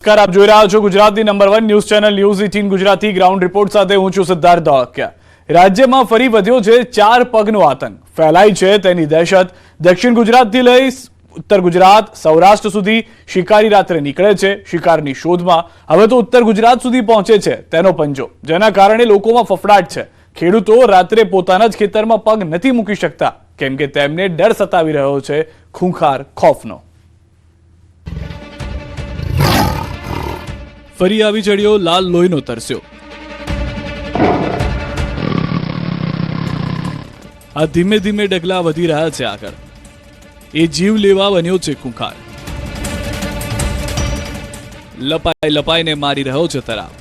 નમસ્કાર, આપ જોઈ રહ્યા છો ગુજરાતની number 1 news channel news 18 Gujarati ground report સાથે હું છું સિદ્ધાર્થ ધોળકિયા। રાજ્યમાં ફરી વધ્યો છે 4 પગનો આતંક, ફેલાઈ છે તેની દહેશત। દક્ષિણ ગુજરાતથી લઈ ઉત્તર ગુજરાત, સૌરાષ્ટ્ર સુધી શિકારી રાત્રે નીકળે છે શિકારની શોધમાં। હવે તો ઉત્તર ગુજરાત સુધી પહોંચે છે તેનો પંજો, જેના કારણે લોકોમાં ફફડાટ છે। ખેડૂતો રાત્રે પોતાના જ ખેતરમાં પગ નથી મૂકી શકતા, કેમ કે તેમને ડર સતાવી રહ્યો છે ખૂંખાર ખોફનો। ફરી આવી ચડ્યો લાલ લોહીનો તરસ્યો। આ ધીમે ધીમે ડગલા વધી રહ્યા છે આગળ, એ જીવ લેવા બન્યો છે ખૂંખાર। લપાઈ લપાઈને મારી રહ્યો છે તરાપ।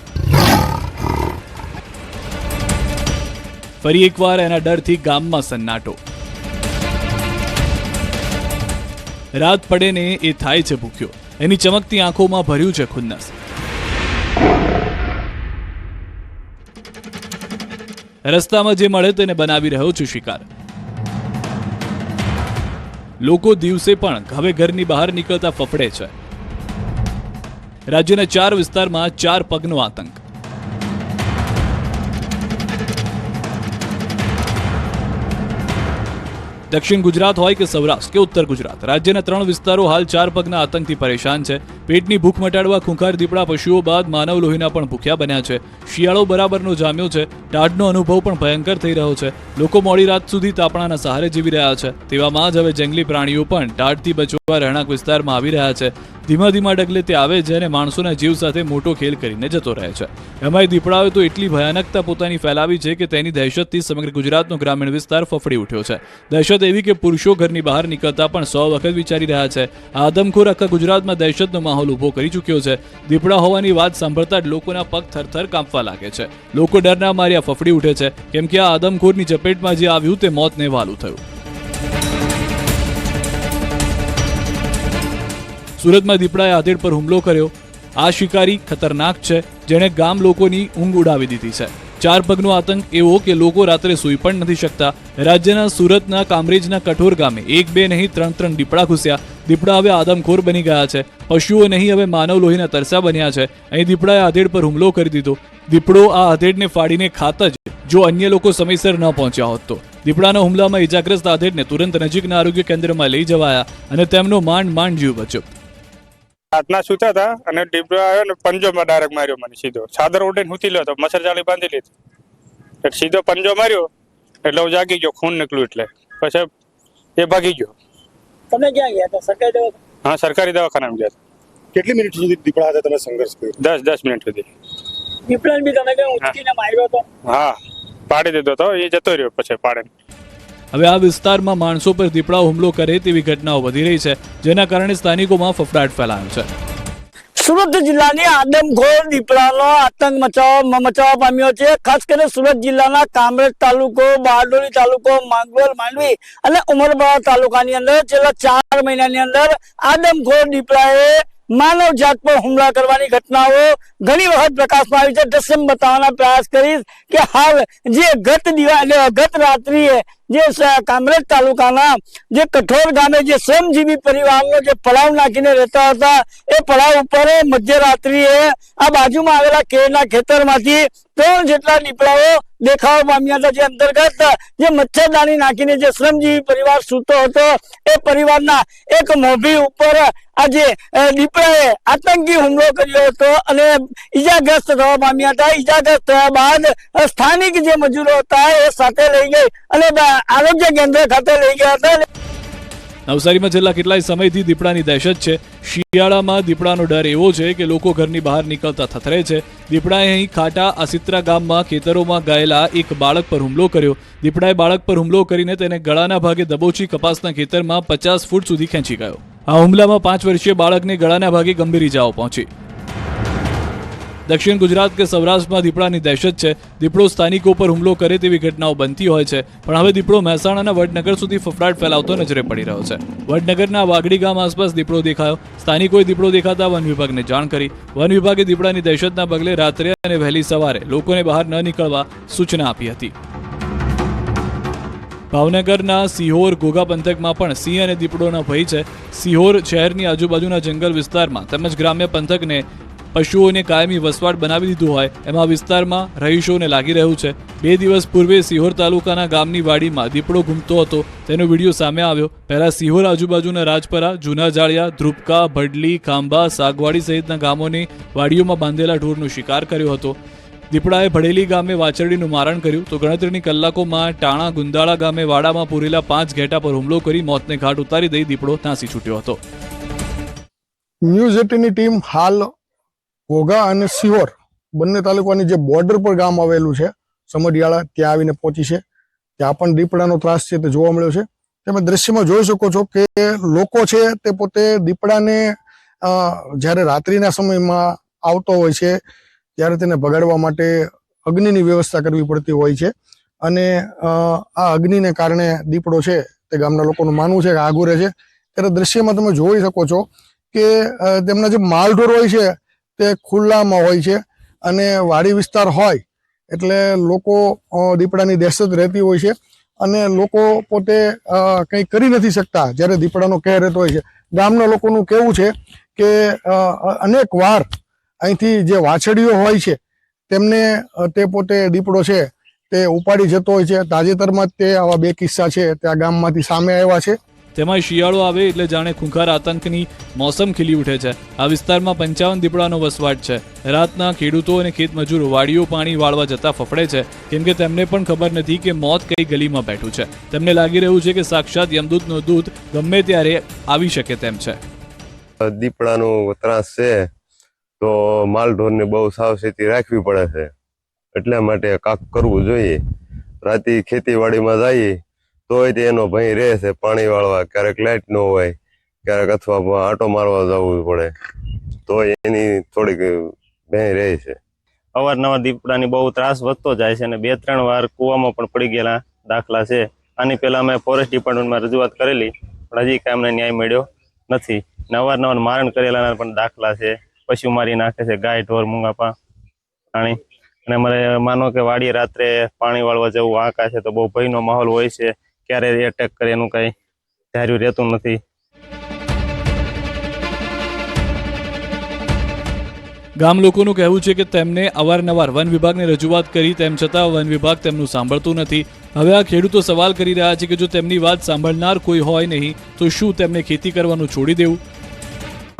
ફરી એકવાર એના ડરથી ગામમાં સન્નાટો। રાત પડે ને એ થાય છે ભૂખ્યો, એની ચમકતી આંખોમાં ભર્યું છે ખુન્નસ। રસ્તામાં જે મળે તેને બનાવી રહ્યો છું શિકાર। લોકો દિવસે પણ હવે ઘરની બહાર નીકળતા ફફડે છે। રાજ્યના 4 વિસ્તારમાં 4 પગનો આતંક। દક્ષિણ ગુજરાત હોય કે સૌરાષ્ટ્ર કે ઉત્તર ગુજરાત, રાજ્યના 3 વિસ્તારો હાલ 4 પગના આતંકથી પરેશાન છે। પેટની ભૂખ મટાડવા ખૂંખાર દીપડા પશુઓ બાદ માનવ લોહીના પણ ભૂખ્યા બન્યા છે। શિયાળો બરાબરનો જામ્યો છે, ટાઢનો અનુભવ પણ ભયંકર થઈ રહ્યો છે। લોકો મોડી રાત સુધી તાપણાના સહારે જીવી રહ્યા છે। તેવામાં જ હવે જંગલી પ્રાણીઓ પણ ટાઢથી બચવા રહેણાંક વિસ્તારમાં આવી રહ્યા છે। ધીમા ધીમા ડગલે તે આવે છે અને માણસોના જીવ સાથે મોટો ખેલ કરીને જતો રહે છે। એમાંય દીપડાઓએ તો એટલી ભયાનકતા પોતાની ફેલાવી છે કે તેની દહેશતથી સમગ્ર ગુજરાતનો ગ્રામીણ વિસ્તાર ફફડી ઉઠ્યો છે। દહેશત એવી કે પુરુષો ઘરની બહાર નીકળતા પણ 100 વખત વિચારી રહ્યા છે। આ આદમખોર આખા ગુજરાતમાં દહેશતનો માહોલ ઉભો કરી ચૂક્યો છે। દીપડા હોવાની વાત સાંભળતા જ લોકોના પગ થરથર કાંપવા લાગે છે। લોકો ડરના માર્યા ફફડી ઉઠે છે, કેમ કે આ આદમખોરની ચપેટમાં જે આવ્યું તે મોતને વાલું થયું। સુરતમાં દીપડાએ આધેડ પર હુમલો કર્યો। આ શિકારી ખતરનાક છે, જેણે ગામ લોકોની ઊંઘ ઉડાવી દીધી છે। 4 પગનો આતંક એવો કે લોકો રાત્રે સૂઈ પણ નથી શકતા। રાજ્યના સુરતના કામરેજના કઠોર ગામે 1 2 નહીં 3 3 દીપડા ઘૂસ્યા। દીપડા હવે આદમખોર બની ગયા છે, પશુઓ નહીં હવે માનવ લોહીના તરસા બન્યા છે। અહીં દીપડાએ આધેડ પર હુમલો કરી દીધો। દીપડો આ આધેડને ફાડીને ખાત જ જો અન્ય લોકો સમયસર ન પહોંચ્યા હોત તો। દીપડાના હુમલામાં ઇજાગ્રસ્ત આધેડને તુરંત નજીકના આરોગ્ય કેન્દ્રમાં લઈ જવાયા અને તેમનો માંડ જીવ બચ્યો। રાતના સૂતા હતા અને દીપડો આવ્યો ને પંજોમાં ડાયરેક્ટ માર્યો મને સીધો। ચાદર ઉડીને સૂતી લ્યો તો મચ્છર જાળી બાંધી લીધી, એટલે સીધો પંજો માર્યો એટલે હું જાગી ગયો, ખૂન નીકળ્યું એટલે પછી એ ભાગી ગયો। તમે ક્યાં ગયા હતા? સરકારી દવાખાને? હા, સરકારી દવાખાનામાં ગયા હતા। કેટલી મિનિટ સુધી દીપડા સાથે તમે સંઘર્ષ કર્યો? 10 મિનિટ સુધી। દીપડાને બી તમે કઈ ઉચકીને માર્યો હતો? હા, પાડી દીધો તો એ જતો રહ્યો પછી પાડીને। હવે આ વિસ્તારમાં માણસો પર દીપડા હુમલો કરે તેવી ઘટનાઓ વધી રહી છે, જેના કારણે સ્થાનિકોમાં ફફડાટ ફેલાયો છે। સુરત જિલ્લાની આદમખોર દીપડાનો આતંક મચાવવા પામ્યો છે। ખાસ કરીને સુરત જિલ્લાના કામરેજ તાલુકો, બારડોલી તાલુકો, માંગરોળ, માંડવી અને ઉમરપાડા તાલુકાની અંદર છેલ્લા 4 મહિનાની અંદર આદમખોર દીપડાએ માનવ જાત પર હુમલા કરવાની ઘટનાઓ ઘણી વખત પ્રકાશમાં આવી છે। દ્રશ્ય બતાવવાના પ્રયાસ કરીશ કે હાલ જે ગત રાત્રિએ જે કામરેજ તાલુકાના જે કઠોર ગામે જે શ્રમજીવી પરિવારનો જે પડાવ નાખીને રહેતા હતા, એ પડાવ ઉપર મધ્યરાત્રિએ આ બાજુમાં આવેલા કેળના ખેતરમાંથી 3 જેટલા દીપડાઓ દેખાવા પામ્યા હતા। જે અંતર્ગત જે મચ્છરદાની નાખીને જે શ્રમજીવી પરિવાર સૂતો હતો, એ પરિવારના એક મોભી ઉપર આજે દીપડાએ આતંકી હુમલો કર્યો હતો અને ઈજાગ્રસ્ત થવા પામ્યા હતા। ઈજાગ્રસ્ત થયા બાદ સ્થાનિક જે મજૂરો હતા એ સાથે લઈ ગઈ અને આરોગ્ય કેન્દ્ર ખાતે લઈ ગયા હતા। નવસારીમાં છેલ્લા કેટલાય સમયથી દીપડાની દહેશત છે। શિયાળામાં દીપડાનો ડર એવો છે કે લોકો ઘરની બહાર નીકળતા થથરે છે। દીપડાએ અહીં ખાટા આસિત્રા ગામમાં ખેતરોમાં ગયેલા એક બાળક પર હુમલો કર્યો। દીપડાએ બાળક પર હુમલો કરીને તેને ગળાના ભાગે દબોચી કપાસના ખેતરમાં 50 ફૂટ સુધી ખેંચી ગયો। આ હુમલામાં 5 વર્ષીય બાળકને ગળાના ભાગે ગંભીર ઇજાઓ પહોંચી। દક્ષિણ ગુજરાત કે સૌરાષ્ટ્રમાં દીપડાની દહેશત છે। દીપડો સ્થાનિકો પર હુમલો કરે તેવી ઘટનાઓ બનતી હોય છે, પણ હવે દીપડો મહેસાણાના વડનગર સુધી ફફડાટ ફેલાવતો નજરે પડી રહ્યો છે। વડનગરના વાગડી ગામ આસપાસ દીપડો દેખાયો। સ્થાનિકોએ દીપડો દેખાતા વન વિભાગને જાણ કરી। વન વિભાગે દીપડાની દહેશતના પગલે રાત્રે અને વહેલી સવારે લોકોને બહાર ન નીકળવા સૂચના આપી હતી। ભાવનગરના સિહોર ઘોઘા પંથકમાં પણ સિંહ અને દીપડોના ભય છે। સિહોર શહેરની આજુબાજુના જંગલ વિસ્તારમાં તેમજ ગ્રામ્ય પંથકને પશુઓને કાયમી વસવાટ બનાવી દીધું હોય એમાં વિસ્તારમાં રહીશોને લાગી રહ્યું છે. 2 દિવસ પૂર્વે સિહોર તાલુકાના ગામની વાડીમાં દીપડો ઘૂમતો હતો તેનો વિડીયો સામે આવ્યો. પહેલા સિહોર આજુબાજુના રાજપરા, જૂના જાળિયા, ધ્રુપકા, ભડલી, ખાંભા, સાગવાડી સહિતના ગામોની વાડીઓમાં બાંધેલા ઢોરનો શિકાર કર્યો હતો. દીપડાએ ભડેલી ગામે વાછરડીનું મારણ કર્યું તો ગણતરીની કલાકોમાં ટાણા ગુંદાળા ગામે વાડામાં પૂરેલા 5 ઘેટા પર હુમલો કરી મોતને ઘાટ ઉતારી દઈ દીપડો નાસી છૂટ્યો હતો. ન્યૂઝ 18ની ટીમ હાલ ઘોઘા અને સિહોર બંને તાલુકાની જે બોર્ડર પર ગામ આવેલું છે સમઢિયાળા ત્યાં આવીને પહોંચી છે. ત્યાં પણ દીપડાનો ત્રાસ છે તે જોવા મળ્યો છે. તમે દ્રશ્યમાં જોઈ શકો છો કે લોકો છે તે પોતે દીપડાને જ્યારે રાત્રિના સમયમાં આવતો હોય છે ત્યારે તેને ભગાડવા માટે અગ્નિની વ્યવસ્થા કરવી પડતી હોય છે અને આ અગ્નિને કારણે દીપડો છે તે ગામના લોકોનું માનવું છે કે આગુ રહે છે. ત્યારે દ્રશ્યમાં તમે જોઈ શકો છો કે તેમના જે માલઢોર હોય છે તે ખુલ્લામાં હોય છે અને વાડી વિસ્તાર હોય એટલે લોકો દીપડાની દહેશત રહેતી હોય છે અને લોકો પોતે કંઈ કરી નથી શકતા જ્યારે દીપડાનો કહેર રહેતો હોય છે. ગામના લોકોનું કહેવું છે કે અનેક વાર અહીંથી જે વાછડીઓ હોય છે તેમને તે પોતે દીપડો છે તે ઉપાડી જતો હોય છે. તાજેતરમાં જ તે આવા 2 કિસ્સા છે તે આ ગામમાંથી સામે આવ્યા છે. તેમાં શિયાળો આવે એટલે જાણે ખૂંખાર આતંકની મોસમ ખીલી ઉઠે છે. આ વિસ્તારમાં 55 દીપડાનો વસવાટ છે. રાતના ખેડૂતો અને ખેતમજૂરો વાડીઓ પાણી વાળવા જતા ફફડે છે કેમ કે તેમને પણ ખબર નથી કે મોત કઈ ગલીમાં બેઠું છે. તેમને લાગી રહ્યું છે કે સાક્ષાત યમદૂતનો દૂત ગમે ત્યારે આવી શકે તેમ છે. દીપડાનો ત્રાસ છે તો માલઢોરને બહુ સાવચેતી રાખવી પડે છે. એટલા માટે કાંક કરવું જોઈએ. રાતે ખેતીવાડીમાં જઈએ તોય તે એનો ભય રહે છે. પાણી વાળવા ક્યારેક લાઇટ ન હોય, ક્યારેક અથવા આંટો મારવા જવું પડે તોય એની થોડીક ભય રહે છે. અવારનવાર દીપડાની બહુ ત્રાસ વધતો જાય છે અને 2-3 વાર કૂવામાં પણ પડી ગયેલા દાખલા છે. આની પહેલા અમે ફોરેસ્ટ ડિપાર્ટમેન્ટમાં રજૂઆત કરેલી પણ હજી કાંઈ અમને ન્યાય મળ્યો નથી. અવારનવાર મારણ કરેલાના પણ દાખલા છે. પશુ મારી નાખે છે, ગાય, ઢોર, મૂંગા, પ્રાણી. અને અમારે માનો કે વાડીએ રાત્રે પાણી વાળવા જવું આંકા છે તો બહુ ભયનો માહોલ હોય છે. ક્યારે એટેક કરે એનું કંઈ ધાર્યું રહેતું નથી. ગામ લોકોનું કહેવું છે કે તેમને અવારનવાર વન વિભાગને રજૂઆત કરી તેમ છતાં વન વિભાગ તેમનું સાંભળતું નથી. હવે આ ખેડૂતો સવાલ કરી રહ્યા છે કે જો તેમની વાત સાંભળનાર કોઈ હોય નહીં તો શું તેમને ખેતી કરવાનું છોડી દેવું?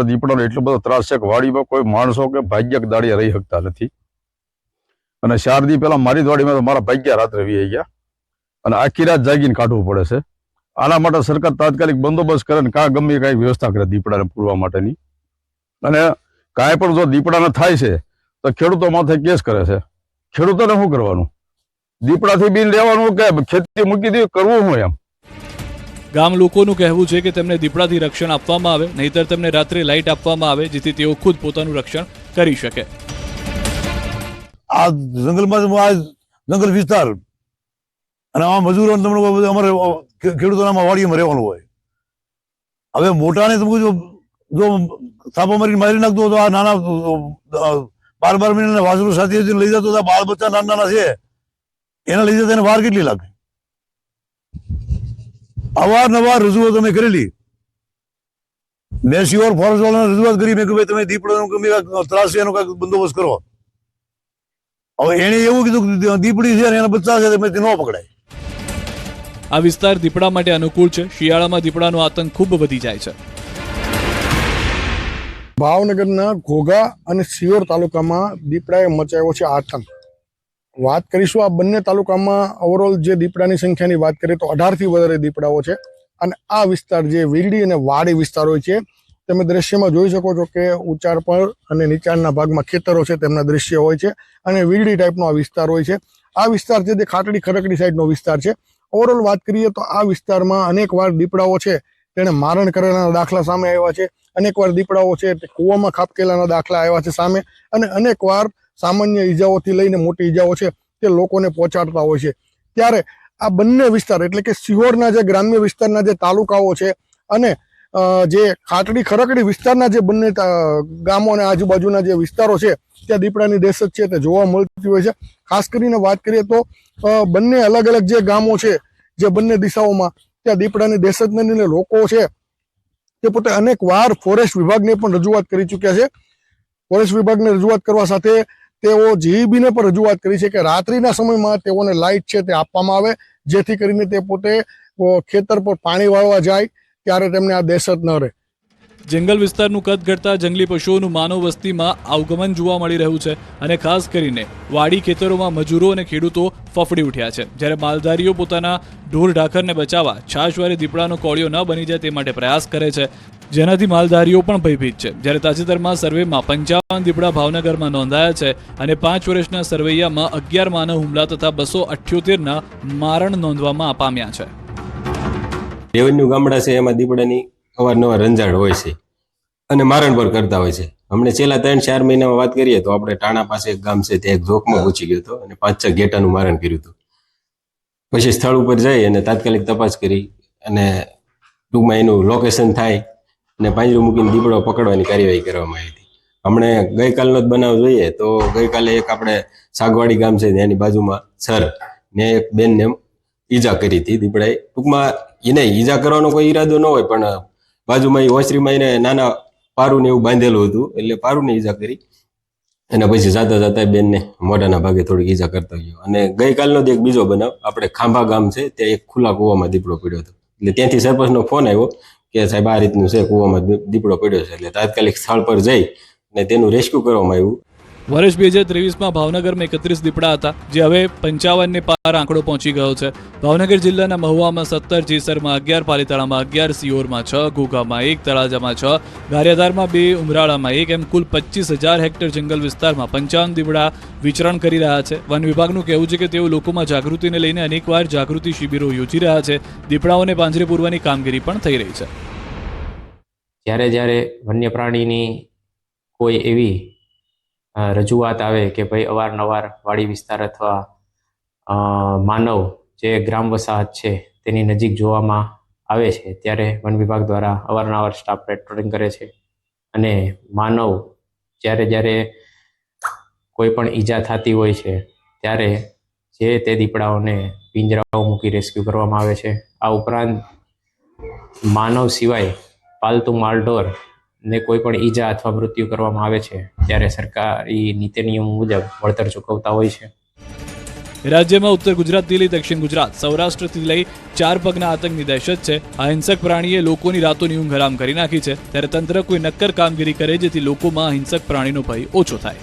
દીપડાનો એટલો બધો ત્રાસ છે કે વાડીમાં કોઈ માણસો કે ભાગ્યક દાડિયા રહી શકતા નથી. અને 4 દી પહેલા મારી વાડીમાં તો મારા ભાગ્યા રાત્રે વી ગયા અને આખી રાત જાગીને કાઢવું પડે છે. આના માટે સરકાર તાત્કાલિક બંદોબસ્ત કરે ને કાં ગમે કાંઈ વ્યવસ્થા કરે દીપડાને પૂરવા માટેની. અને કાંઈ પણ જો દીપડાને થાય છે તો ખેડૂતો માથે કેસ કરે છે. ખેડૂતોને શું કરવાનું? દીપડાથી બિન લેવાનું કે ખેતી મૂકી દે, કરવું શું એમ? ગામ લોકોનું કહેવું છે કે તેમને દીપડાથી રક્ષણ આપવામાં આવે નહીતર તેમને રાત્રે લાઇટ આપવામાં આવે જેથી તેઓ ખુદ પોતાનું રક્ષણ કરી શકે. આ જંગલમાં આ જંગલ વિસ્તાર અને આ મજૂરો અમારે ખેડૂતોના વાડીમાં રહેવાનું હોય. હવે મોટાને જો સાપો મારી નાખતો તો આ નાના 12 મહિનાના વાસણો સાથે લઈ જતો હતા. બાળ બચ્ચા નાના છે એના લીધે તેને વાર કેટલી લાગે. અવારનવાર રજૂઆત અમે કરેલી. મેં સિહોર ફોરેસ્ટ વાળાને રજૂઆત કરી. મેં કહ્યું તમે દીપડાનો ત્રાસ છે એનો કંઈક બંદોબસ્ત કરો. હવે એને એવું કીધું કે દીપડી છે એના બચ્ચા છે ન પકડાય. આ વિસ્તાર દીપડા માટે અનુકૂળ છે. શિયાળામાં દીપડાનો આતંક ખૂબ વધી જાય છે. ભાવનગરના ઘોઘા અને સિહોર તાલુકામાં દીપડાએ મચાવ્યો છે આતંક. વાત કરીશું આ બંને તાલુકામાં ઓવરઓલ જે દીપડાની સંખ્યાની વાત કરીએ તો 18થી વધારે દીપડાઓ છે. અને આ વિસ્તાર જે વીરડી અને વાડી વિસ્તાર હોય છે તમે દ્રશ્યમાં જોઈ શકો છો કે ઊંચાણ પર અને નીચાણના ભાગમાં ખેતરો છે તેમના દ્રશ્ય હોય છે અને વીરડી ટાઈપનો આ વિસ્તાર હોય છે. આ વિસ્તાર છે તે ખાટડી ખરકડી સાઈડનો વિસ્તાર છે. ઓવરઓલ વાત કરીએ તો આ વિસ્તારમાં અનેક વાર દીપડાઓ છે તેણે મારણ કરેલાના દાખલા સામે આવ્યા છે. અનેક વાર દીપડાઓ છે તે કૂવામાં ખાબકેલાના દાખલા આવ્યા છે સામે. અને અનેક વાર સામાન્ય ઈજાઓથી લઈને મોટી ઈજાઓ છે તે લોકોને પહોંચાડતા હોય છે. ત્યારે આ બંને વિસ્તાર એટલે કે સિહોરના જે ગ્રામ્ય વિસ્તારના જે તાલુકાઓ છે અને જે ખાટડી ખરકડી વિસ્તારના જે બંને ગામો અને આજુબાજુના જે વિસ્તારો છે ત્યાં દીપડાની દહેશત છે તે જોવા મળતી હોય છે. ખાસ કરીને વાત કરીએ તો બંને અલગ અલગ જે ગામો છે જે બંને દિશાઓમાં ત્યાં દીપડાની દહેશતને લઈને લોકો છે તે પોતે અનેક વાર ફોરેસ્ટ વિભાગને પણ રજૂઆત કરી ચૂક્યા છે. ફોરેસ્ટ વિભાગને રજૂઆત કરવા સાથે તેઓ જીઈબીને પણ રજૂઆત કરી છે કે રાત્રિના સમયમાં તેઓને લાઇટ છે તે આપવામાં આવે, જેથી કરીને તે પોતે ખેતર પર પાણી વાળવા જાય ત્યારે તેમને આ દહેશત ન રહે. જંગલ વિસ્તારનું કદ ઘટતા જંગલી પશુઓનું માનવ વસ્તીમાં આવગમન જોવા મળી રહ્યું છે અને ખાસ કરીને વાડી ખેતરોમાં મજૂરો અને ખેડૂતો ફફડી ઉઠ્યા છે. જ્યારે માલધારીઓ પોતાના ઢોર ઢાખરને બચાવવા છાશવારે દીપડાનો કોળિયો ન બની જાય તે માટે પ્રયાસ કરે છે, જેનાથી માલધારીઓ પણ ભયભીત છે. જ્યારે તાજેતરમાં સર્વેમાં 55 દીપડા ભાવનગરમાં નોંધાયા છે અને 5 વર્ષના સર્વૈયામાં 11 માનવ હુમલા તથા 278ના મારણ નોંધવામાં પામ્યા છે. રેવન્યુ ગામડા છે એમાં દીપડાની અવારનવાર રંજાડ હોય છે અને મારણ પણ કરતા હોય છે. હમણે છેલ્લા 3-4 મહિનામાં વાત કરીએ તો આપણે ટાણા પાસે એક ગામ છે ત્યાં એક ઝોકમાં પૂછી ગયો હતો અને 5-6 ઘેટાનું મારણ કર્યું હતું. પછી સ્થળ ઉપર જઈ અને તાત્કાલિક તપાસ કરી અને ટૂંકમાં એનું લોકેશન થાય અને પાંજરું મૂકીને દીપડો પકડવાની કાર્યવાહી કરવામાં આવી હતી. હમણે ગઈકાલનો જ બનાવ જોઈએ તો ગઈકાલે એક આપણે સાગવાડી ગામ છે ત્યાંની બાજુમાં સર ને એક બેનને ઈજા કરી હતી દીપડાએ. ટૂંકમાં એને ઈજા કરવાનો કોઈ ઈરાદો ન હોય પણ બાજુમાં એ ઓસરીમાં એને નાના પારુને એવું બાંધેલું હતું એટલે પારુને ઈજા કરી અને પછી જાતા જાતા બેનને મોઢાના ભાગે થોડીક ઈજા કરતા ગયો. અને ગઈકાલનો જ એક બીજો બનાવ આપણે ખાંભા ગામ છે ત્યાં એક ખુલ્લા કૂવામાં દીપડો પડ્યો હતો. એટલે ત્યાંથી સરપંચનો ફોન આવ્યો કે સાહેબ આ રીતનું છે, કૂવામાં દીપડો પડ્યો છે. એટલે તાત્કાલિક સ્થળ પર જઈ અને તેનું રેસ્ક્યુ કરવામાં આવ્યું. વર્ષ 2023માં ભાવનગરમાં 31 દીપડા હતા, જે હવે 55ને પાર આંકડો પહોંચી ગયો છે. ભાવનગર જિલ્લાના મહુવામાં 17, જેસરમાં 11, પાલીતાણામાં 11, સિયોરમાં 6, ઘોઘામાં 1, તળાજામાં 6, ગારિયાધારમાં 2, ઉમરાળામાં 1 એમ કુલ 25,000 હેક્ટર જંગલ વિસ્તારમાં 55 દીપડા વિચરણ કરી રહ્યા છે. વન વિભાગનું કહેવું છે કે તેઓ લોકોમાં જાગૃતિને લઈને અનેકવાર જાગૃતિ શિબિરો યોજી રહ્યા છે. દીપડાઓને પાંજરે પૂરવાની કામગીરી પણ થઈ રહી છે. જ્યારે વન્ય પ્રાણીની કોઈ એવી રજૂઆત આવે કે ભાઈ અવારનવાર વાડી વિસ્તાર અથવા માનવ જે ગ્રામ વસાહત છે તેની નજીક જોવામાં આવે છે, ત્યારે વન વિભાગ દ્વારા અવારનવાર સ્ટાફ પેટ્રોલિંગ કરે છે અને માનવ જ્યારે કોઈ પણ ઈજા થતી હોય છે ત્યારે જે તે દીપડાઓને પિંજરાઓ મૂકી રેસ્ક્યુ કરવામાં આવે છે. આ ઉપરાંત માનવ સિવાય પાલતુ માલઢોર ને કોઈ પણ ઈજા અથવા મૃત્યુ કરવામાં આવે છે ત્યારે સરકારી નીતિ નિયમ મુજબ વળતર ચૂકવતા હોય છે. રાજ્યમાં ઉત્તર ગુજરાતથી લઈ દક્ષિણ ગુજરાત, સૌરાષ્ટ્રથી લઈ 4 પગના આતંકની દહેશત છે. આ હિંસક પ્રાણીએ લોકોની રાતોની ઊંઘ હરામ કરી નાખી છે. ત્યારે તંત્ર કોઈ નક્કર કામગીરી કરે જેથી લોકોમાં હિંસક પ્રાણીનો ભય ઓછો થાય.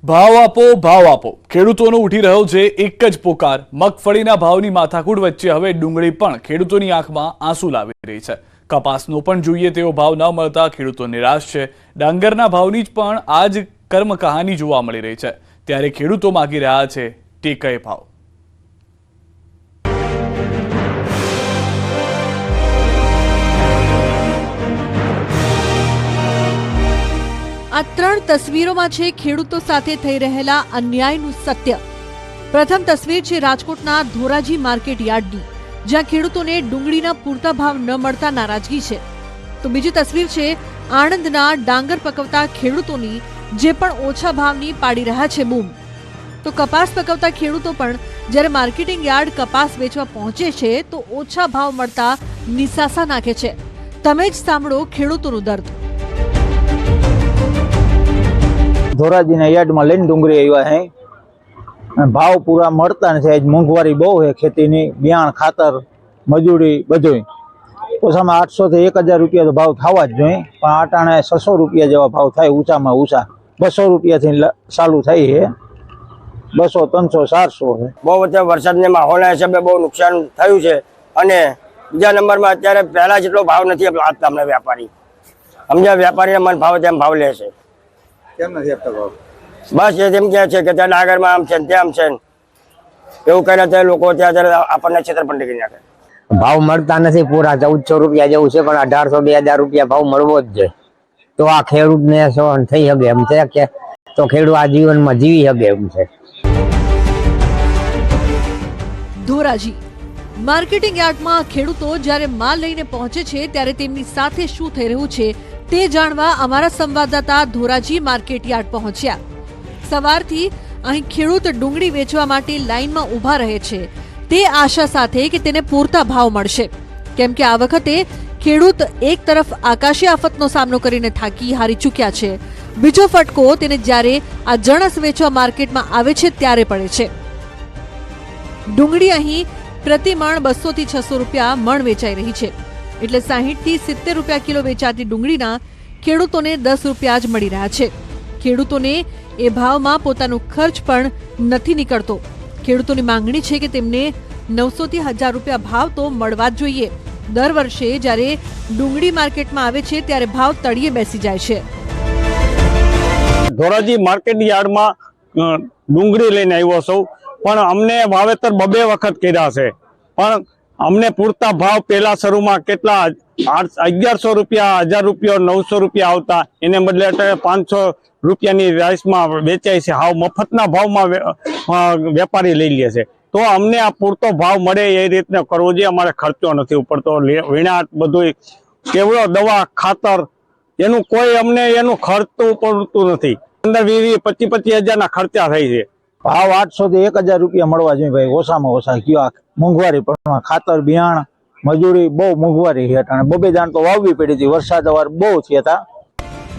ભાવ આપો, ભાવ આપો. ખેડૂતોનો ઉઠી રહ્યો છે એક જ પોકાર. મગફળીના ભાવની માથાકૂટ વચ્ચે હવે ડુંગળી પણ ખેડૂતોની આંખમાં આંસુ લાવી રહી છે. કપાસનો પણ જોઈએ તેવો ભાવ ન મળતા ખેડૂતો નિરાશ છે. ડાંગરના ભાવની જ પણ આ જ કર્મ કહાની જોવા મળી રહી છે. ત્યારે ખેડૂતો માગી રહ્યા છે ટેકાએ ભાવ. આ 3 તસવીરોમાં છે ખેડૂતો સાથે થઈ રહેલા અન્યાયનું સત્ય. પ્રથમ તસવીર છે રાજકોટના ધોરાજી માર્કેટ યાર્ડની, જ્યાં ખેડૂતોને ડુંગળીના પૂરતા ભાવ ન મળતા નારાજગી છે. તો બીજી તસવીર છે આણંદના ડાંગર પકવતા ખેડૂતોની, જે પણ ઓછા ભાવની પાડી રહ્યા છે બૂમ. તો કપાસ પકવતા ખેડૂતો પણ જ્યારે માર્કેટિંગ યાર્ડ કપાસ વેચવા પહોંચે છે તો ઓછા ભાવ મળતા નિસાસા નાખે છે. તમે જ સાંભળો ખેડૂતોનું દર્દ. ધોરાજીના યાર્ડમાં લઈને ડુંગળી આવ્યા હે, ભાવ પૂરા મળતા નથી. મોંઘવારી બહુ છે ખેતીની, બિયાણ, ખાતર, મજૂરી બધું. ઓછામાં 800 થી 1000 રૂપિયા તો ભાવ થવા જ જોઈએ, પણ આટાણે 600 રૂપિયા જેવા ભાવ થાય, ઊંચામાં ઊંચા 200 રૂપિયાથી ચાલુ થાય છે. 200, 300, 400 છે. બહુ બધા વરસાદને માહોલના હિસાબે બહુ નુકસાન થયું છે. અને બીજા નંબરમાં અત્યારે પહેલા જેટલો ભાવ નથી આપતા અમને વેપારી. સમજ્યા, વેપારીને મન ભાવે તેમ ભાવ લે છે. કેમ નથી આપતા ભાવ? બસ એ જેમ કહે છે કે ત્યાં ડાંગરમાં આમ છે ને તેમ છે, એવું કહીને ત્યાં લોકો ત્યાં આપણને છેતરપિંડી કરી નાખે. ભાવ મળતા નથી પૂરા. 1400 રૂપિયા જેવું છે, પણ 1800-2000 રૂપિયા ભાવ મળવો જ છે તો આ ખેડૂતને સહન થઈ શકે એમ છે કે તો ખેડૂત આ જીવનમાં જીવી શકે એમ છે. ધોરાજી માર્કેટિંગ યાર્ડમાં ખેડૂતો જ્યારે માલ લઈને પહોંચે છે ત્યારે તેમની સાથે શું થઈ રહ્યું છે તે જાણવા અમારા સંવાદદાતા ધોરાજી માર્કેટ યાર્ડ પહોંચ્યા. સવારથી અહીં ખેડૂત ડુંગળી વેચવા માટે લાઈનમાં ઊભા રહે છે, તે આશા સાથે કે તેને પૂરતા ભાવ મળશે, કેમ કે આ વખતે ખેડૂત એક તરફ આકાશી આફતનો સામનો કરીને થાકી હારી ચૂક્યા છે, બીજો ફટકો તેને જ્યારે આ જણસ વેચવા માર્કેટમાં આવે છે ત્યારે પડે છે. ડુંગળી અહીં પ્રતિ મણ 200 થી 600 રૂપિયા મણ વેચાઈ રહી છે, એટલે 60 થી 70 રૂપિયા કિલો વેચાતી ડુંગળીના ખેડૂતોને 10 રૂપિયા જ મળી રહ્યા છે. ખેડૂતોને એ ભાવમાં પોતાનો ખર્ચ પણ નથી નીકળતો. ખેડૂતોની માંગણી છે કે તેમને 900 થી 1000 રૂપિયા ભાવ તો મળવા જ જોઈએ. દર વર્ષે જ્યારે ડુંગળી માર્કેટમાં આવે છે ત્યારે ભાવ તળિયે બેસી જાય છે. ધોરાજી માર્કેટ યાર્ડમાં ડુંગળી લઈને આવ્યો છું, પણ અમને વાવેતર 2 વખત કર્યા છે, પણ અમને પૂરતા ભાવ પહેલા શરૂમાં કેટલા 1100 રૂપિયા, 1000 રૂપિયા, 900 રૂપિયા આવતા, એને બદલે 500 રૂપિયાની રાઈસમાં વેચાય છે. હાવ મફતના ભાવમાં વેપારી લઈ લે છે. તો અમને આ પૂરતો ભાવ મળે એ રીતને કરવો જોઈએ. અમારે ખર્ચો નથી ઉપડતો, વીણાટ બધું કેવડો દવા ખાતર એનું કોઈ અમને એનું ખર્ચ તો ઉપડતું નથી. 15, 20, 25 હજારના ખર્ચા થાય છે. ભાવ 800 થી 1000 રૂપિયા મળવા જોઈએ ભાઈ, ઓછામાં ઓછા. કયો મોંઘવારી પણ ખાતર બિયાણ મજૂરી બહુ મોંઘવારી છે, અને 2 દાણ તો વાવવી પડી હતી, વરસાદ અવાર બહુ થયા હતા.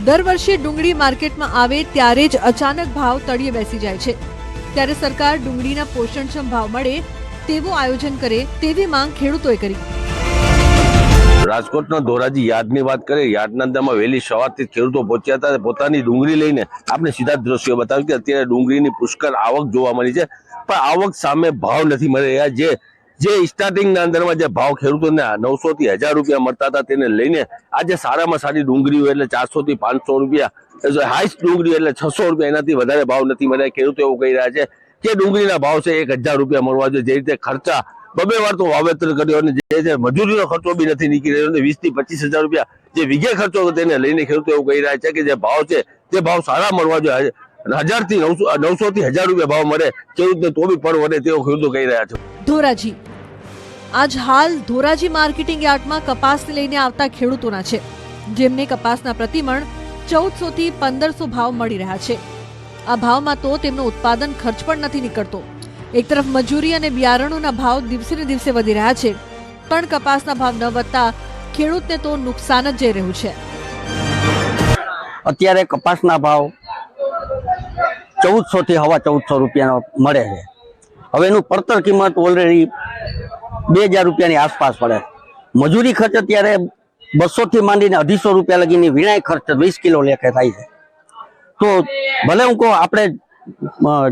દર વર્ષે ડુંગળી માર્કેટમાં આવે ત્યારે જ અચાનક ભાવ તળિયે બેસી જાય છે. ત્યારે સરકાર ડુંગળીના પોષણક્ષમ ભાવ મળે તેવું આયોજન કરે તેવી માંગ ખેડૂતોએ કરી. રાજકોટના ધોરાજી યાર્ડની વાત કરીએ, યાર્ડના અંદરમાં વહેલી સવારથી ખેડૂતો પહોંચ્યા હતા. પોતાની ડુંગળી લઈને આપણે સીધા દ્રશ્યો બતાવ્યું કે અત્યારે ડુંગળીની પુષ્કળ આવક જોવા મળી છે, પણ આવક સામે ભાવ નથી મળી રહ્યા. જે સ્ટાર્ટિંગના અંદરમાં જે ભાવ ખેડૂતોને 900 થી 1000 રૂપિયા મળતા હતા, તેને લઈને આજે સારામાં સારી ડુંગળી એટલે 400 થી 500 રૂપિયા, હાઈસ્ટ ડુંગળી એટલે 600 રૂપિયા, એનાથી વધારે ભાવ નથી મળ્યા. ખેડૂતો એવું કહી રહ્યા છે કે ડુંગળીના ભાવ છે 1000 રૂપિયા મળવા જોઈએ. જે રીતે ખર્ચા 2 વાર તો વાવેતર કર્યો અને જે મજૂરીનો ખર્ચો બી નથી નીકળી રહ્યો, 20 થી 25 હજાર રૂપિયા જે વીઘે ખર્ચો તેને લઈને ખેડૂતો એવું કહી રહ્યા છે કે જે ભાવ છે તે ભાવ સારા મળવા જોઈએ. 1000 થી 900 થી 1000 રૂપિયા ભાવ મળે ખેડૂતને તો બી પર વધે તેવું ખેડૂતો કહી રહ્યા છે. ધોરાજી આજ હાલ ધોરાજી માર્કેટિંગ યાર્ડમાં કપાસને લઈને આવતા ખેડૂતોના છે, જેમને કપાસના પ્રતિમણ 1400 થી 1500 ભાવ મળી રહ્યા છે. આ ભાવમાં તો તેમનો ઉત્પાદન ખર્ચ પણ નથી નીકળતો. એક તરફ મજૂરી અને બિયારણોના ભાવ દિવસે ને દિવસે વધી રહ્યા છે, પણ કપાસના ભાવ ન વધતા ખેડૂતને તો નુકસાન જ જઈ રહ્યું છે. અત્યારે કપાસના ભાવ 1400 થી 1450 રૂપિયાનો મળે છે. હવે એનું પડતર કિંમત ઓલરેડી 2000 રૂપિયાની આસપાસ પડે. મજૂરી ખર્ચ અત્યારે 200 થી માંડીને 250 રૂપિયા લગીની વીણાઈ ખર્ચ 20 કિલો લેખે થાય છે. તો ભલે હું કહું આપણે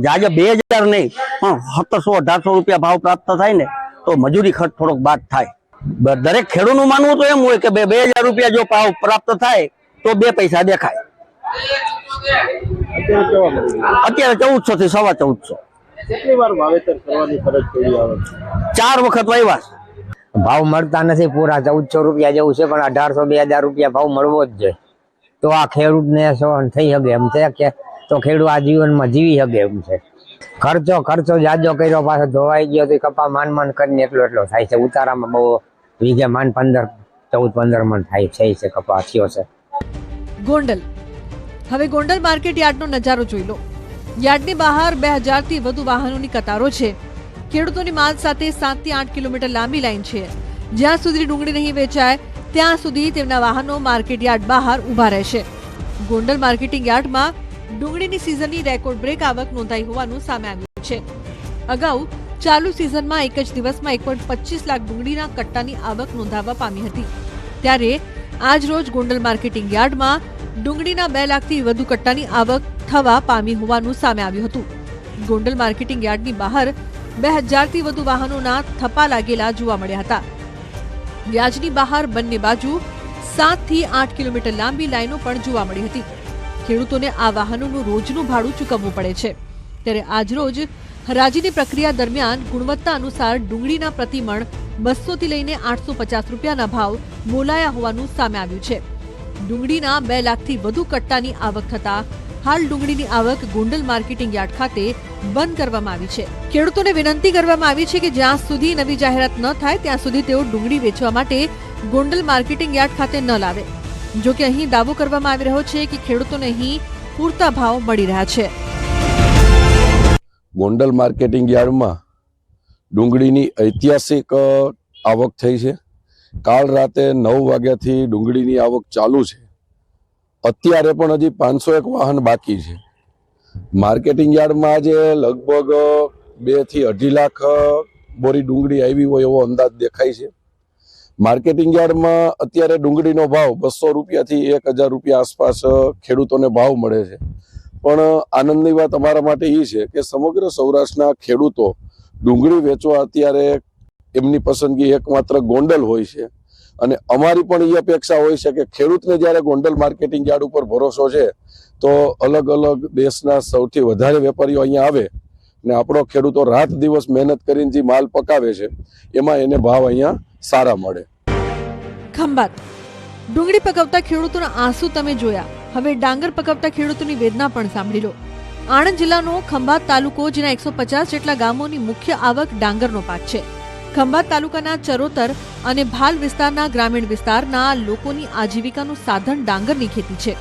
જાજે 2000 નહીં પણ 1700-1800 રૂપિયા ભાવ પ્રાપ્ત થાય ને તો મજૂરી ખર્ચ થોડોક બાદ થાય. દરેક ખેડૂતનું માનવું તો એમ હોય કે 2000 રૂપિયા જો ભાવ પ્રાપ્ત થાય તો 2 પૈસા દેખાય. અત્યારે 1400 થી 1450. કેટલી વાર વાવેતર કરવાની ફરજ પડી આવે? 4 વખત વાવ્યા. ભાવ મળતા નથી પૂરા, 1400 રૂપિયા જેવું છે, પણ 1800-2000 રૂપિયા ભાવ મળવો જ જોઈએ તો આ ખેડૂતને સહન થઈ શકે એમ છે, કે તો ખેડૂત આ જીવનમાં જીવી શકે એમ છે. ખર્ચો જાજો કર્યો, પાછો ધોવાઈ ગયો તો કપા માન કરીને એટલો થાય છે. ઉતારામાં બહુ વીઘે 14-15 મણ થાય છે કપા થયો છે. ગોંડલ. હવે ગોંડલ માર્કેટ યાર્ડનો નજારો જોઈ લો. યાર્ડની બહાર 2000 થી વધુ વાહનોની કતારો છે. ખેડૂતોની માલ સાથે 7 થી 8 કિલોમીટર લાંબી લાઈન છે. જ્યાં સુધી ડુંગળી નહીં વેચાય ત્યાં સુધી તેમના વાહનો માર્કેટ યાર્ડ બહાર ઊભા રહેશે. ગોંડલ માર્કેટિંગ યાર્ડમાં ડુંગળીની સિઝનની રેકોર્ડ બ્રેક આવક નોંધાઈ હોવાનું સામે આવ્યું છે. અગાઉ ચાલુ સિઝનમાં એક જ દિવસમાં 1.25 લાખ ડુંગળીના કટ્ટાની આવક નોંધાવા પામી હતી. ત્યારે આજ રોજ ગોંડલ માર્કેટિંગ યાર્ડમાં ડુંગળીના 2 લાખથી વધુ કટ્ટાની આવક થવા પામી હોવાનું સામે આવ્યું હતું. ગોંડલ માર્કેટિંગ યાર્ડની બહાર 2000 થી વધુ વાહનોના થપ્પા લાગેલા જોવા મળ્યા હતા. વ્યાજની બહાર બંને બાજુ 7 થી 8 કિલોમીટર લાંબી લાઈનો પણ જોવા મળી હતી. ખેડૂતોને આ વાહનોનું રોજનું ભાડું ચૂકવવું પડે છે. ત્યારે આજરોજ હરાજીની પ્રક્રિયા દરમિયાન ગુણવત્તા અનુસાર ડુંગળીના પ્રતિમણ 200 થી લઈને 850 રૂપિયાના ભાવ બોલાયા હોવાનું સામે આવ્યું છે. ડુંગળીના 2 લાખથી વધુ કટ્ટાની આવક થતા હાલ ડુંગળીની આવક ગોંડલ માર્કેટિંગ યાર્ડ ખાતે બંધ કરવામાં આવી છે. ખેડૂતોને વિનંતી કરવામાં આવી છે કે જ્યાં સુધી નવી જાહેરાત ન થાય ત્યાં સુધી તેઓ ડુંગળી વેચવા માટે ગોંડલ માર્કેટિંગ યાર્ડ ખાતે ન લાવે. જો કે અહીં દાવો કરવામાં આવી રહ્યો છે કે ખેડૂતોને અહીં પૂરતા ભાવ મળી રહ્યા છે. ગોંડલ માર્કેટિંગ યાર્ડમાં ડુંગળીની ઐતિહાસિક આવક થઈ છે. કાલ રાતે 9 વાગ્યાથી ડુંગળીની આવક ચાલુ છે. અત્યારે પણ હજી 501 વાહન બાકી છે. માર્કેટિંગ યાર્ડમાં આજે લગભગ 2 થી 2.5 લાખ બોરી ડુંગળી આવી હોય એવો અંદાજ દેખાય છે. માર્કેટિંગ યાર્ડમાં અત્યારે ડુંગળીનો ભાવ 200 રૂપિયાથી 1000 રૂપિયા આસપાસ ખેડૂતોને ભાવ મળે છે. પણ આનંદની વાત અમારા માટે એ છે કે સમગ્ર સૌરાષ્ટ્રના ખેડૂતો ડુંગળી વેચવા અત્યારે એમની પસંદગી એકમાત્ર ગોંડલ હોય છે. અને અમારી પણ એ અપેક્ષા હોય છે કે ખેડૂતને જ્યારે ગોંડલ માર્કેટિંગ યાર્ડ ઉપર ભરોસો છે તો અલગ અલગ દેશના સૌથી વધારે વેપારીઓ અહીંયા આવે ને આપણો ખેડૂતો રાત દિવસ મહેનત કરીને જે માલ પકાવે છે એમાં એને ભાવ અહીંયા સારા મળે. ખંભાત ડુંગળી પકવતા ખેડૂતોના આંસુ તમે જોયા, હવે ડાંગર પકવતા ખેડૂતોની વેદના પણ સાંભળી લો. આણંદ જિલ્લાનો ખંભાત તાલુકો, જેના 150 જેટલા ગામોની મુખ્ય આવક ડાંગરનો પાક છે. ખંભાત તાલુકાના ચરોતર અને ભાલ વિસ્તારના ગ્રામીણ વિસ્તારના લોકોની આજીવિકાનું સાધન ડાંગરની ખેતી છે.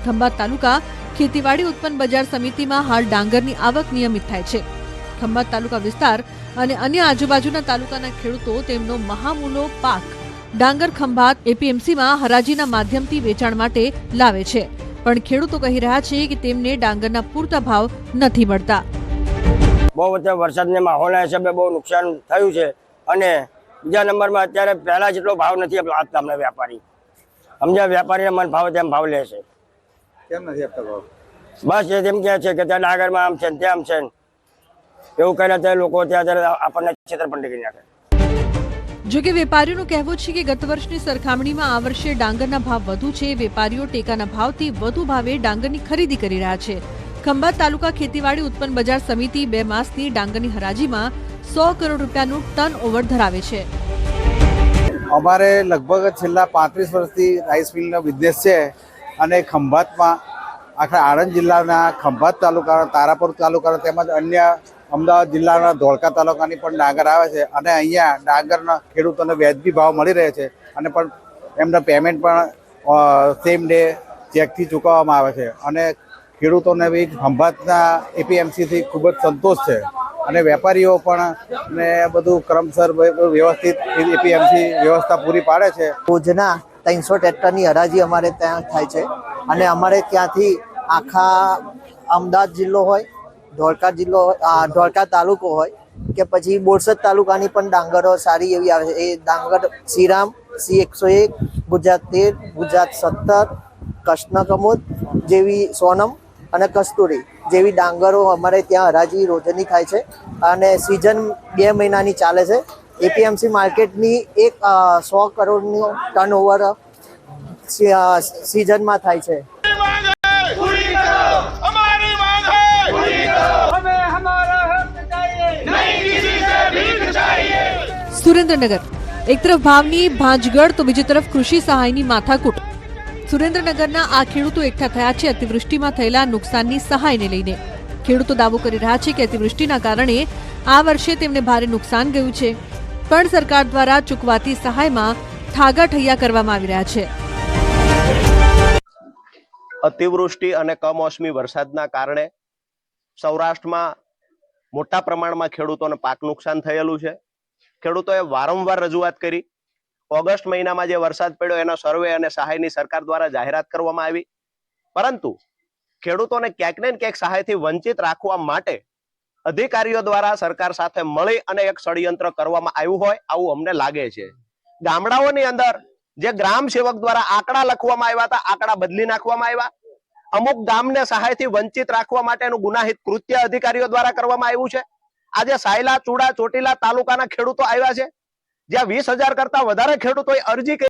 ખંભાત તાલુકા ખેતીવાડી ઉત્પન્ન બજાર સમિતિમાં હાલ ડાંગરની આવક નિયમિત થાય છે. ખંભાત તાલુકા વિસ્તાર અને અન્ય આજુબાજુના તાલુકાના ખેડૂતો તેમનો મહામૂલો પાક ડાંગર ખંભાત એપીએમસીમાં હરાજીના માધ્યમથી વેચાણ માટે લાવે છે. પણ ખેડૂતો કહી રહ્યા છે કે તેમને ડાંગરના પૂરતા ભાવ નથી મળતા. બહુ વરસાદના માહોલના હિસાબે બહુ નુકસાન થયું છે અને બીજા નંબરમાં અત્યારે પહેલા જેટલો ભાવ નથી આપતા અમને વેપારી. સમજ્યા, વેપારીને મન ભાવ તેમ ભાવ લે છે. કેમ નથી આપતા ભાવ? બસ એ તેમ કહે છે કે ત્યાં ડાંગરમાં આમ છે તેમ છે, એવું કહીને તે લોકો ત્યાં આપણને છેતરપિંડી કરી નાખે. જોકે વેપારીઓનું કહેવું છે કે ગત વર્ષની સરખામણીમાં આ વર્ષે ડાંગરના ભાવ વધુ છે. વેપારીઓ ટેકાના ભાવથી વધુ ભાવે ડાંગરની ખરીદી કરી રહ્યા છે. ખંભાત તાલુકા ખેતીવાડી ઉત્પન્ન બજાર સમિતિ 2 માસની ડાંગરની હરાજીમાં 100 કરોડ રૂપિયાનું ટર્ન ઓવર ધરાવે છે. અમારે લગભગ છેલ્લા 35 વર્ષથી રાઈસ મિલનો બિઝનેસ છે અને ખંભાતમાં આખા આણંદ જિલ્લાના ખંભાત તાલુકાના, તારાપુર તાલુકાના તેમજ અન્ય અમદાવાદ જિલ્લાના ધોળકા તાલુકાની પણ ડાંગર આવે છે અને અહીંયા ડાંગરના ખેડૂતોને વ્યાજબી ભાવ મળી રહે છે અને પણ એમના પેમેન્ટ પણ સેમ ડે ચેકથી ચૂકવવામાં આવે છે અને ખેડૂતોને બી ખંભાતના એપીએમસીથી ખૂબ જ સંતોષ છે અને વેપારીઓ પણ ને બધું ક્રમસર વ્યવસ્થિત એપીએમસી વ્યવસ્થા પૂરી પાડે છે. રોજના 300 ટ્રેક્ટરની હરાજી અમારે ત્યાં થાય છે અને અમારે ત્યાંથી આખા અમદાવાદ જિલ્લો હોય, ધોળકા જિલ્લો, ધોળકા તાલુકો હોય કે પછી બોરસદ તાલુકાની પણ ડાંગરો સારી એવી આવે છે. એ ડાંગર શ્રીરામ, C101, ગુજરાત 13, ગુજરાત 17, કૃષ્ણકમોદ જેવી, સોનમ અને કસ્તુરી જેવી ડાંગરો અમારે ત્યાં હરાજી રોજની થાય છે અને સિઝન 2 મહિનાની ચાલે છે. એપીએમસી માર્કેટની 100 કરોડનું ટર્નઓવર સિઝનમાં થાય છે. સુરેન્દ્રનગર એક તરફ ભાવની ભાંજગડ તો બીજી તરફ કૃષિ સહાયની માથાકૂટ. સુરેન્દ્રનગરના આ ખેડૂતો એકઠા થયા છે અતિવૃષ્ટિમાં થયેલા નુકસાનની સહાયને લઈને. ખેડૂતો દાવો કરી રહ્યા છે કે અતિવૃષ્ટિના કારણે આ વર્ષે તેમને ભારે નુકસાન ગયું છે, પણ સરકાર દ્વારા ચૂકવાતી સહાયમાં ઠાગાઠૈયા કરવામાં આવી રહ્યા છે. અતિવૃષ્ટિ અને કમોસમી વરસાદના કારણે સૌરાષ્ટ્રમાં મોટા પ્રમાણમાં ખેડૂતોને પાક નુકસાન થયેલું છે. ખેડૂતોએ વારંવાર રજૂઆત કરી. ઓગસ્ટ મહિનામાં જે વરસાદ પડ્યો એનો સર્વે અને સહાયની સરકાર દ્વારા જાહેરાત કરવામાં આવી, પરંતુ ખેડૂતોને ક્યાંક ને ક્યાંક સહાયથી વંચિત રાખવા માટે અધિકારીઓ દ્વારા સરકાર સાથે મળી અને એક ષડયંત્ર કરવામાં આવ્યું હોય આવું અમને લાગે છે. ગામડાઓની અંદર જે ગ્રામ સેવક દ્વારા આંકડા લખવામાં આવ્યા હતા, આંકડા બદલી નાખવામાં આવ્યા. અમુક ગામને સહાયથી વંચિત રાખવા માટેનું ગુનાહિત કૃત્ય અધિકારીઓ દ્વારા કરવામાં આવ્યું છે. આજે સાયલા, ચુડા, ચોટીલા તાલુકાના ખેડૂતો આવ્યા છે, જ્યાં 20,000 કરતા વધારે ખેડૂતોએ અરજી કરી.